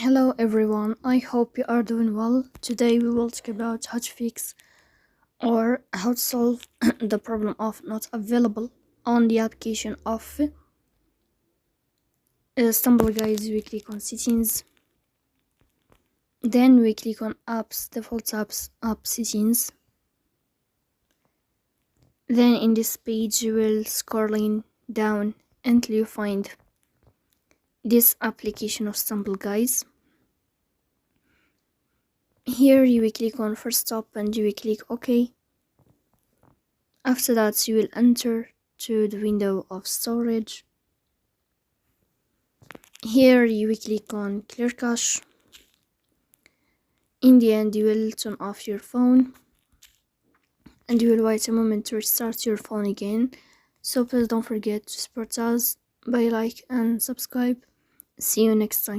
Hello everyone, I hope you are doing well. Today we will talk about how to fix or how to solve the problem of not available on the application of Stumble Guys. We click on settings, then we click on apps, default apps, app settings. Then in this page you will scrolling down until you find this application of Stumble Guys. Here you will click on first stop and you will click OK. After that you will enter to the window of storage. Here you will click on clear cache. In the end you will turn off your phone and you will wait a moment to restart your phone again. So please don't forget to support us by like and subscribe. See you next time.